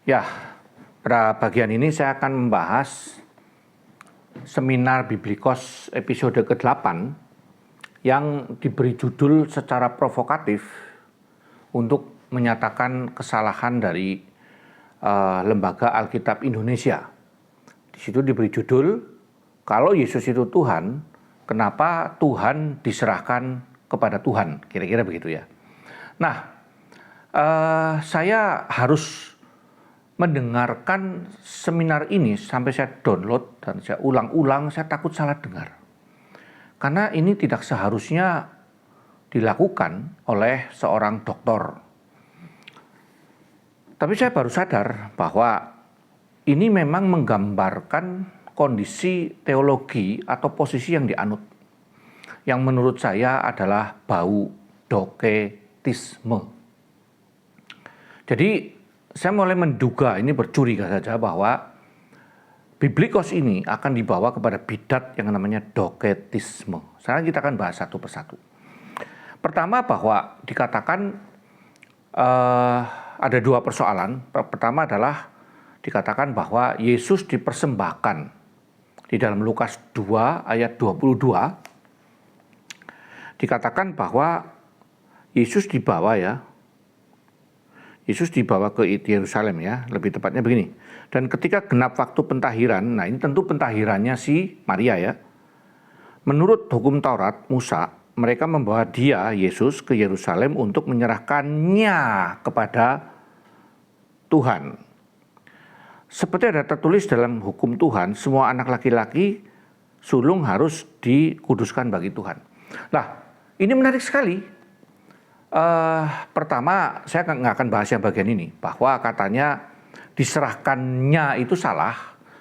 Ya, pada bagian ini saya akan membahas seminar Biblikos episode ke-8 yang diberi judul secara provokatif untuk menyatakan kesalahan dari Lembaga Alkitab Indonesia. Di situ diberi judul, kalau Yesus itu Tuhan, kenapa Tuhan diserahkan kepada Tuhan? Kira-kira begitu ya. Nah, saya harus mendengarkan seminar ini sampai saya download dan saya ulang-ulang, saya takut salah dengar. Karena ini tidak seharusnya dilakukan oleh seorang dokter. Tapi saya baru sadar bahwa ini memang menggambarkan kondisi teologi atau posisi yang dianut. Yang menurut saya adalah bau doketisme. Jadi saya mulai menduga, ini bercuriga saja bahwa Biblikos ini akan dibawa kepada bidat yang namanya doketisme. Sekarang kita akan bahas satu persatu. Pertama bahwa dikatakan ada dua persoalan. Pertama adalah dikatakan bahwa Yesus dipersembahkan di dalam Lukas 2 ayat 22. Dikatakan bahwa Yesus dibawa ke Yerusalem ya, lebih tepatnya begini. Dan ketika genap waktu pentahiran, nah ini tentu pentahirannya si Maria ya. Menurut hukum Taurat Musa, mereka membawa dia, Yesus, ke Yerusalem untuk menyerahkannya kepada Tuhan. Seperti ada tertulis dalam hukum Tuhan, semua anak laki-laki sulung harus dikuduskan bagi Tuhan. Nah, ini menarik sekali. Pertama, saya nggak akan bahas yang bagian ini, bahwa katanya diserahkannya itu salah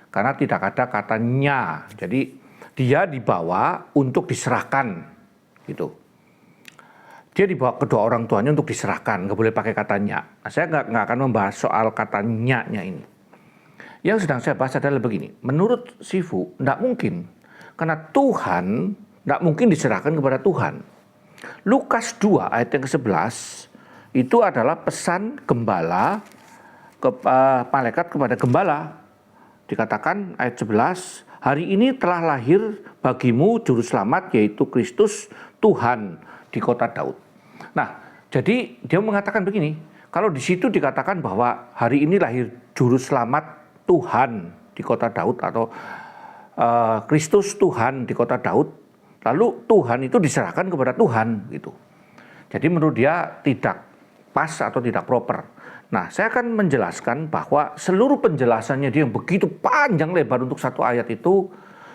karena tidak ada katanya. Jadi dia dibawa untuk diserahkan, gitu. Dia dibawa kedua orang tuanya untuk diserahkan, nggak boleh pakai katanya. Nah, saya nggak akan membahas soal katanya ini. Yang sedang saya bahas adalah begini. Menurut Sifu, nggak mungkin, karena Tuhan nggak mungkin diserahkan kepada Tuhan. Lukas 2 ayat yang ke-11 itu adalah pesan gembala malaikat kepada gembala. Dikatakan ayat 11, hari ini telah lahir bagimu juru selamat yaitu Kristus Tuhan di kota Daud. Nah, jadi dia mengatakan begini, kalau di situ dikatakan bahwa hari ini lahir juru selamat Tuhan di kota Daud atau Kristus Tuhan di kota Daud, lalu Tuhan itu diserahkan kepada Tuhan gitu. Jadi menurut dia tidak pas atau tidak proper. Nah, saya akan menjelaskan bahwa seluruh penjelasannya dia yang begitu panjang lebar untuk satu ayat itu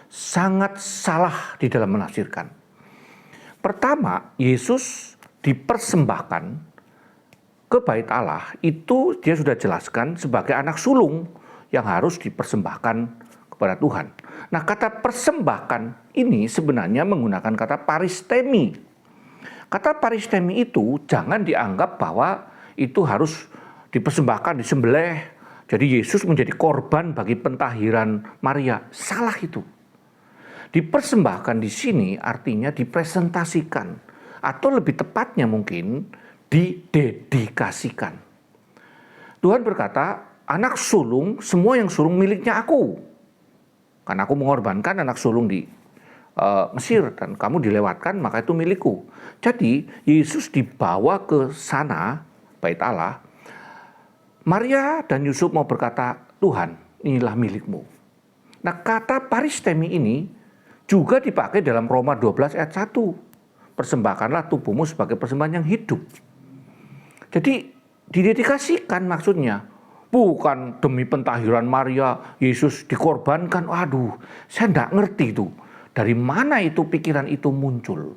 sangat salah di dalam menafsirkan. Pertama, Yesus dipersembahkan ke Bait Allah itu dia sudah jelaskan sebagai anak sulung yang harus dipersembahkan kepada Tuhan. Nah, kata persembahkan ini sebenarnya menggunakan kata paristemi. Kata paristemi itu jangan dianggap bahwa itu harus dipersembahkan, disembelih. Jadi Yesus menjadi korban bagi pentahiran Maria. Salah itu. Dipersembahkan di sini artinya dipresentasikan. Atau lebih tepatnya mungkin didedikasikan. Tuhan berkata, anak sulung, semua yang sulung miliknya aku. Karena aku mengorbankan anak sulung di Mesir dan kamu dilewatkan, maka itu milikku. Jadi Yesus dibawa ke sana, Bait Allah. Maria dan Yusuf mau berkata, Tuhan, inilah milikmu. Nah, kata paristemi ini juga dipakai dalam Roma 12 ayat 1. Persembahkanlah tubuhmu sebagai persembahan yang hidup. Jadi didedikasikan maksudnya. Bukan demi pentahiran Maria, Yesus dikorbankan. Waduh, saya tidak ngerti itu. Dari mana itu pikiran itu muncul.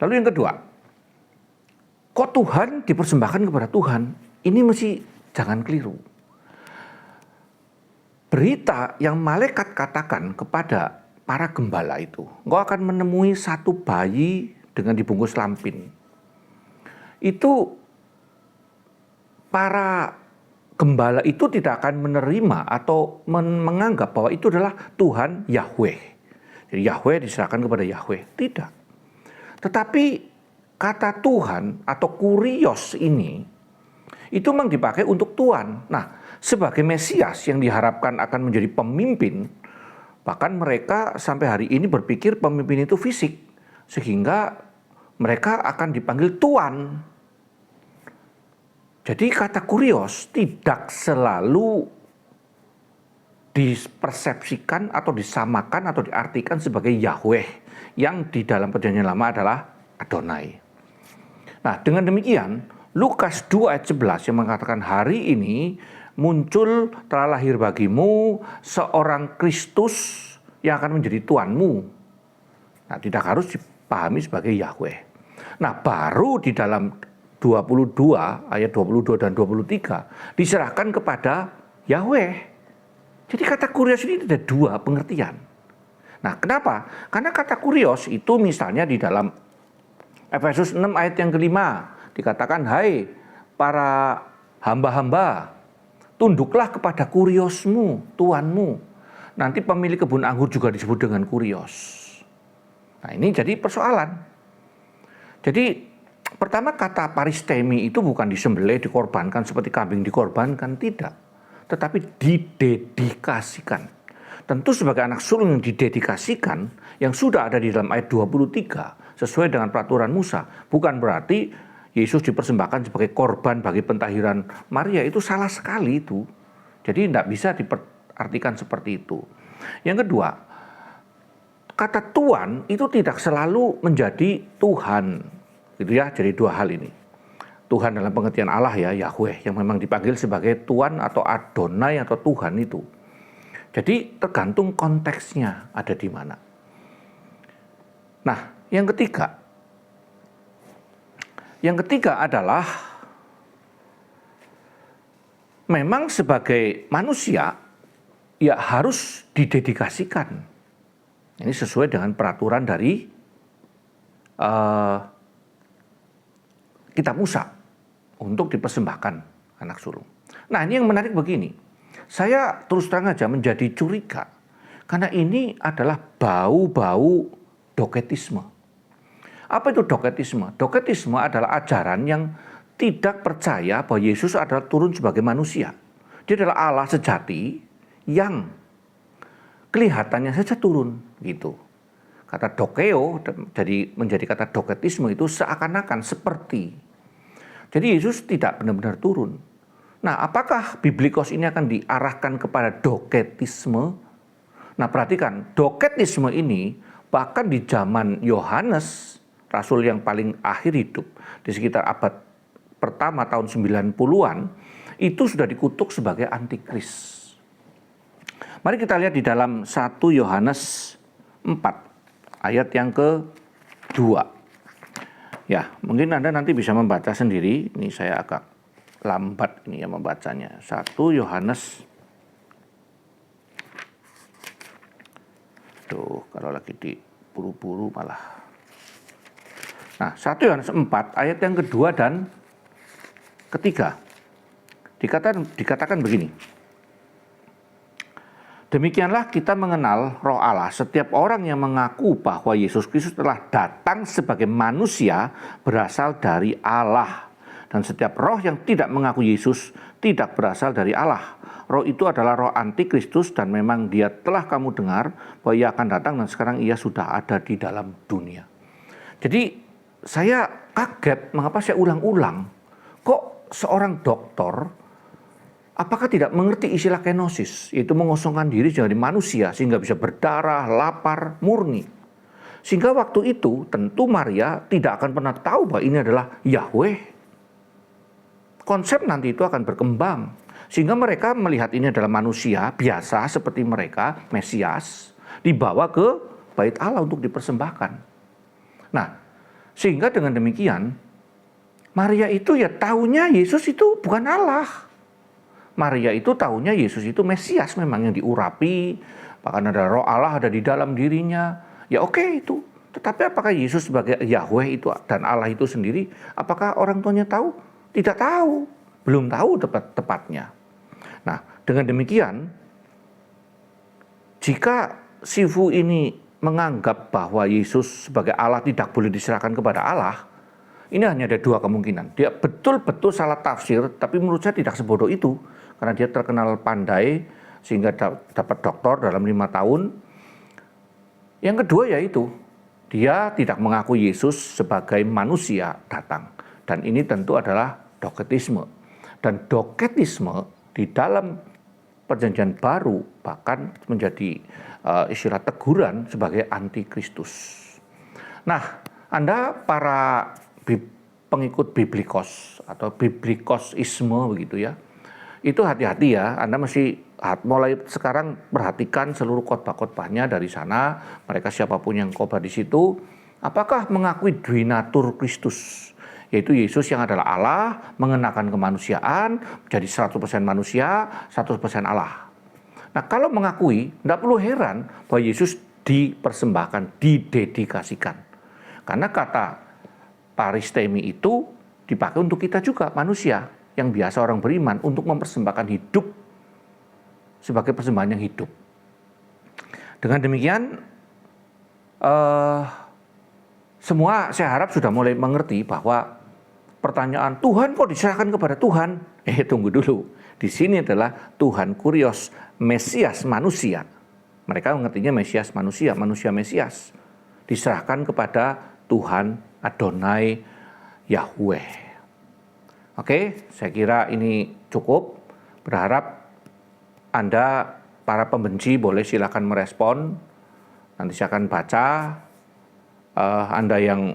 Lalu yang kedua, kok Tuhan dipersembahkan kepada Tuhan? Ini mesti jangan keliru. Berita yang malaikat katakan kepada para gembala itu, engkau akan menemui satu bayi dengan dibungkus lampin. Itu para gembala itu tidak akan menerima atau menganggap bahwa itu adalah Tuhan Yahweh. Jadi Yahweh diserahkan kepada Yahweh. Tidak. Tetapi kata Tuhan atau kurios ini itu memang dipakai untuk Tuhan. Nah, sebagai Mesias yang diharapkan akan menjadi pemimpin, bahkan mereka sampai hari ini berpikir pemimpin itu fisik, sehingga mereka akan dipanggil Tuan. Jadi kata kurios tidak selalu dipersepsikan atau disamakan atau diartikan sebagai Yahweh yang di dalam Perjanjian Lama adalah Adonai. Nah, dengan demikian Lukas 2 ayat 11 yang mengatakan hari ini muncul telah lahir bagimu seorang Kristus yang akan menjadi Tuanmu. Nah, tidak harus dipahami sebagai Yahweh. Nah, baru di dalam 22 ayat 22 dan 23 diserahkan kepada Yahweh. Jadi kata kurios ini ada dua pengertian. Nah, kenapa? Karena kata kurios itu misalnya di dalam Efesus 6 ayat yang kelima dikatakan, hai para hamba-hamba, tunduklah kepada kuriosmu, Tuanmu. Nanti pemilik kebun anggur juga disebut dengan kurios. Nah, ini jadi persoalan. Jadi pertama kata paristemi itu bukan disembelih, dikorbankan seperti kambing dikorbankan, tidak. Tetapi didedikasikan. Tentu sebagai anak sulung yang didedikasikan, yang sudah ada di dalam ayat 23, sesuai dengan peraturan Musa, bukan berarti Yesus dipersembahkan sebagai korban bagi pentahiran Maria. Itu salah sekali itu. Jadi tidak bisa diartikan seperti itu. Yang kedua, kata Tuhan itu tidak selalu menjadi Tuhan. Gitu ya, jadi dua hal ini. Tuhan dalam pengertian Allah ya, Yahweh, yang memang dipanggil sebagai Tuhan atau Adonai atau Tuhan itu. Jadi tergantung konteksnya ada di mana. Nah, yang ketiga adalah memang sebagai manusia ya harus didedikasikan. Ini sesuai dengan peraturan dari kitab Musa untuk dipersembahkan anak sulung. Nah, ini yang menarik begini. Saya terus terang aja menjadi curiga karena ini adalah bau-bau doketisme. Apa itu doketisme? Doketisme adalah ajaran yang tidak percaya bahwa Yesus adalah turun sebagai manusia. Dia adalah Allah sejati yang kelihatannya saja turun gitu. Kata dokeo jadi menjadi kata doketisme itu seakan-akan seperti. Jadi Yesus tidak benar-benar turun. Nah, apakah biblikos ini akan diarahkan kepada doketisme? Nah, perhatikan, doketisme ini bahkan di zaman Yohanes, rasul yang paling akhir hidup, di sekitar abad pertama tahun 90-an, itu sudah dikutuk sebagai antikris. Mari kita lihat di dalam 1 Yohanes 4, ayat yang ke-2. Ya, mungkin Anda nanti bisa membaca sendiri. Ini saya agak lambat ini ya membacanya. 1 Yohanes. Tuh, kalau lagi diburu-buru malah. Nah, 1 Yohanes 4 ayat yang kedua dan ketiga. Dikatakan begini. Demikianlah kita mengenal Roh Allah. Setiap orang yang mengaku bahwa Yesus Kristus telah datang sebagai manusia berasal dari Allah. Dan setiap roh yang tidak mengaku Yesus tidak berasal dari Allah. Roh itu adalah roh antikristus dan memang dia telah kamu dengar bahwa ia akan datang dan sekarang ia sudah ada di dalam dunia. Jadi saya kaget mengapa saya ulang-ulang. Kok seorang dokter apakah tidak mengerti istilah kenosis, yaitu mengosongkan diri jadi manusia sehingga bisa berdarah, lapar, murni. Sehingga waktu itu tentu Maria tidak akan pernah tahu bahwa ini adalah Yahweh. Konsep nanti itu akan berkembang. Sehingga mereka melihat ini adalah manusia biasa seperti mereka, Mesias, dibawa ke bait Allah untuk dipersembahkan. Nah, sehingga dengan demikian, Maria itu ya tahunya Yesus itu bukan Allah. Maria itu tahunya Yesus itu Mesias memang yang diurapi, bahkan ada roh Allah ada di dalam dirinya. Ya oke itu. Tetapi apakah Yesus sebagai Yahweh itu dan Allah itu sendiri, apakah orang tuanya tahu? Tidak tahu. Belum tahu tepatnya. Nah, dengan demikian, jika Sifu ini menganggap bahwa Yesus sebagai Allah tidak boleh diserahkan kepada Allah, Ini hanya ada dua kemungkinan. Dia betul-betul salah tafsir, tapi menurut saya tidak sebodoh itu. Karena dia terkenal pandai, sehingga dapat doktor dalam 5 tahun. Yang kedua yaitu, dia tidak mengakui Yesus sebagai manusia datang. Dan ini tentu adalah doketisme. Dan doketisme di dalam Perjanjian Baru bahkan menjadi istilah teguran sebagai antikristus. Nah, Anda para pengikut biblikos atau biblikosisme begitu ya, itu hati-hati ya. Anda mesti mulai sekarang perhatikan seluruh khotbah-khotbahnya dari sana. Mereka siapapun yang khotbah di situ, apakah mengakui Dwinatur Kristus, yaitu Yesus yang adalah Allah, mengenakan kemanusiaan, menjadi 100% manusia, 100% Allah. Nah, kalau mengakui, tidak perlu heran bahwa Yesus dipersembahkan, didedikasikan. Karena kata paristemi itu dipakai untuk kita juga, manusia yang biasa orang beriman, untuk mempersembahkan hidup sebagai persembahan yang hidup. Dengan demikian, semua saya harap sudah mulai mengerti bahwa pertanyaan Tuhan kok diserahkan kepada Tuhan? Tunggu dulu. Di sini adalah Tuhan Kurios, Mesias manusia. Mereka mengertinya Mesias manusia, manusia Mesias. Diserahkan kepada Tuhan Adonai Yahweh. Oke, saya kira ini cukup. Berharap Anda, para pembenci, boleh silakan merespon. Nanti saya akan baca. Anda yang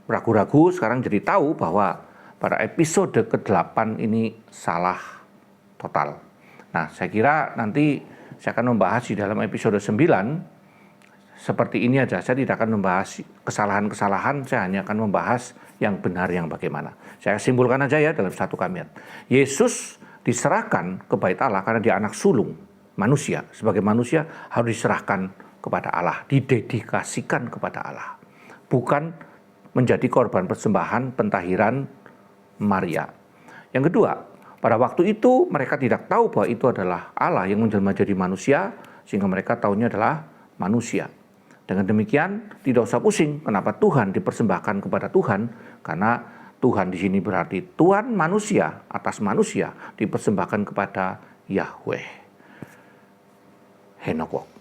ragu-ragu sekarang jadi tahu bahwa pada episode ke-8 ini salah total. Nah, saya kira nanti saya akan membahas di dalam episode 9. Seperti ini aja, saya tidak akan membahas kesalahan-kesalahan, saya hanya akan membahas yang benar yang bagaimana. Saya simpulkan aja ya dalam satu kalimat. Yesus diserahkan ke bait Allah karena dia anak sulung manusia. Sebagai manusia harus diserahkan kepada Allah, didedikasikan kepada Allah. Bukan menjadi korban persembahan pentahiran Maria. Yang kedua, pada waktu itu mereka tidak tahu bahwa itu adalah Allah yang menjelma jadi manusia, sehingga mereka tahunya adalah manusia. Dengan demikian, tidak usah pusing kenapa Tuhan dipersembahkan kepada Tuhan, karena Tuhan di sini berarti Tuhan manusia atas manusia dipersembahkan kepada Yahweh. Henok.